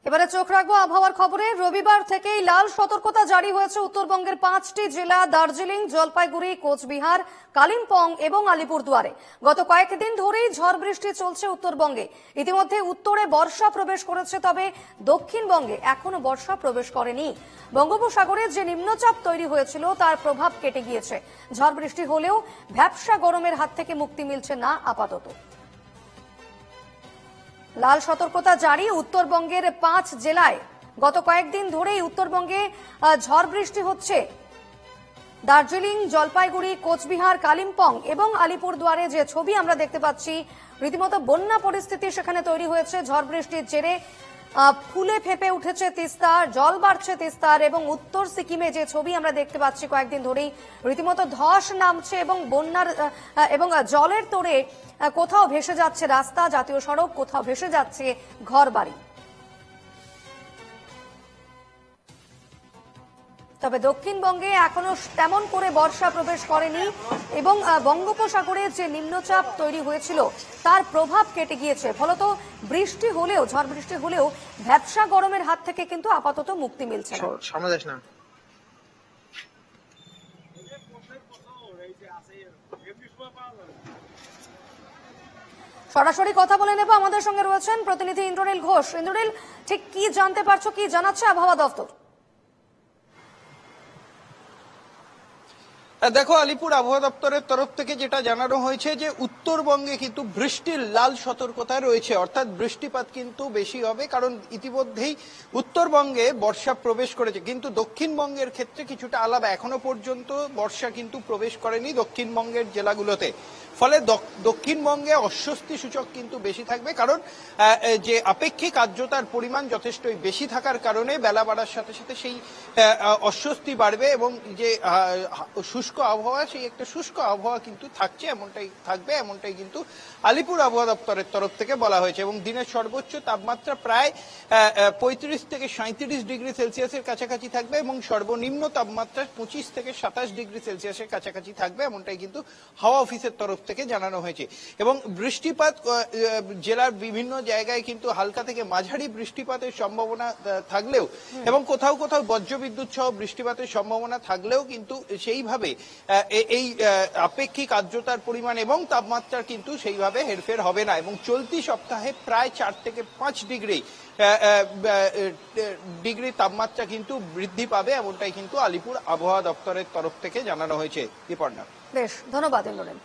এবারে চোখ রাখবো আবহাওয়ার খবরে। রবিবার থেকেই লাল সতর্কতা জারি হয়েছে উত্তরবঙ্গের 5টি জেলা দার্জিলিং, জলপাইগুড়ি, কোচবিহার, কালিম্পং এবং আলিপুরদুয়ারে। গত কয়েকদিন ধরেই ঝড় বৃষ্টি চলছে উত্তরবঙ্গে। ইতিমধ্যে উত্তরে বর্ষা প্রবেশ করেছে, তবে দক্ষিণবঙ্গে এখনো বর্ষা প্রবেশ করেনি। বঙ্গোপসাগরে যে নিম্নচাপ তৈরি হয়েছিল তার প্রভাব কেটে গিয়েছে। ঝড় বৃষ্টি হলেও ভ্যাপসা গরমের হাত থেকে মুক্তি মিলছে না আপাতত। লাল সতর্কতা জারি উত্তরবঙ্গের 5 জেলায়। গত কয়েকদিন ধরেই উত্তরবঙ্গে ঝড় বৃষ্টি হচ্ছে। দার্জিলিং, জলপাইগুড়ি, কোচবিহার, কালিম্পং এবং আলিপুরদুয়ারে যে ছবি আমরা দেখতে পাচ্ছি, রীতিমতো বন্যা পরিস্থিতি সেখানে তৈরি হয়েছে। ঝড় বৃষ্টির জেরে ফুলে ফেপে উঠেছে তিস্তা, জল বাড়ছে তিস্তার। এবং উত্তর সিকিমে যে ছবি আমরা দেখতে পাচ্ছি, কয়েকদিন ধরেই রীতিমতো ধস নামছে এবং বন্যার এবং জলের তোড়ে কোথাও ভেসে যাচ্ছে রাস্তা, জাতীয় সড়ক, কোথাও ভেসে যাচ্ছে ঘরবাড়ি। তবে দক্ষিণবঙ্গে এখনো তেমন করে বর্ষা প্রবেশ করেনি এবং বঙ্গোপসাগরে যে নিম্নচাপ তৈরি হয়েছিল তার প্রভাব কেটে গিয়েছে। ফলত বৃষ্টি হলেও, ঝড় বৃষ্টি হলেও ভ্যাপসা গরমের হাত থেকে কিন্তু আপাতত মুক্তি মিলছে না। সরাসরি কথা বলে নেব, আমাদের সঙ্গে রয়েছেন প্রতিনিধি ইন্দ্রনীল ঘোষ। ইন্দ্রনীল, ঠিক কি জানতে পারছো, কি জানাচ্ছে আবহাওয়া দপ্তর? দেখো, আলিপুর আবহাওয়া দপ্তরের তরফ থেকে যেটা জানানো হয়েছে যে উত্তরবঙ্গে কিন্তু বৃষ্টির লাল সতর্কতা রয়েছে, অর্থাৎ বৃষ্টিপাত কিন্তু বেশি হবে, কারণ ইতিমধ্যেই উত্তরবঙ্গে বর্ষা প্রবেশ করেছে। কিন্তু দক্ষিণবঙ্গের ক্ষেত্রে কিছুটা আলাদা, এখনো পর্যন্ত বর্ষা কিন্তু প্রবেশ করেনি দক্ষিণবঙ্গের জেলাগুলোতে। ফলে দক্ষিণবঙ্গে অস্বস্তি সূচক কিন্তু বেশি থাকবে, কারণ যে আপেক্ষিক আর্দ্রতার পরিমাণ যথেষ্টই বেশি থাকার কারণে বেলা বাড়ার সাথে সাথে সেই অস্বস্তি বাড়বে এবং যে শুষ্ক আবহাওয়া, সেই একটা শুষ্ক আবহাওয়া কিন্তু থাকছে, এমনটাই কিন্তু আলিপুর আবহাওয়া দপ্তরের তরফ থেকে বলা হয়েছে। এবং দিনের সর্বোচ্চ তাপমাত্রা প্রায় 35 থেকে 37 ডিগ্রি সেলসিয়াসের কাছাকাছি থাকবে এবং সর্বনিম্ন তাপমাত্রা 25 থেকে 27 ডিগ্রি সেলসিয়াসের কাছাকাছি থাকবে, এমনটাই কিন্তু হাওয়া অফিসের তরফ থেকে জানানো হয়েছে। এবং বৃষ্টিপাত জেলার বিভিন্ন জায়গায় কিন্তু হালকা থেকে মাঝারি বৃষ্টিপাতের সম্ভাবনা থাকলেও এবং কোথাও কোথাও বজ্রবিদ্যুৎ সহ বৃষ্টিপাতের সম্ভাবনা থাকলেও কিন্তু সেইভাবে এই আপেক্ষিক আর্দ্রতার পরিমাণ এবং তাপমাত্রার কিন্তু সেইভাবে হেরফের হবে না। এবং চলতি সপ্তাহে প্রায় 4 থেকে 5 ডিগ্রি তাপমাত্রা কিন্তু বৃদ্ধি পাবে, এমনটাই কিন্তু আলিপুর আবহাওয়া দপ্তরের তরফ থেকে জানানো হয়েছে। বেশ, ধন্যবাদ ইন্দ্রনীল।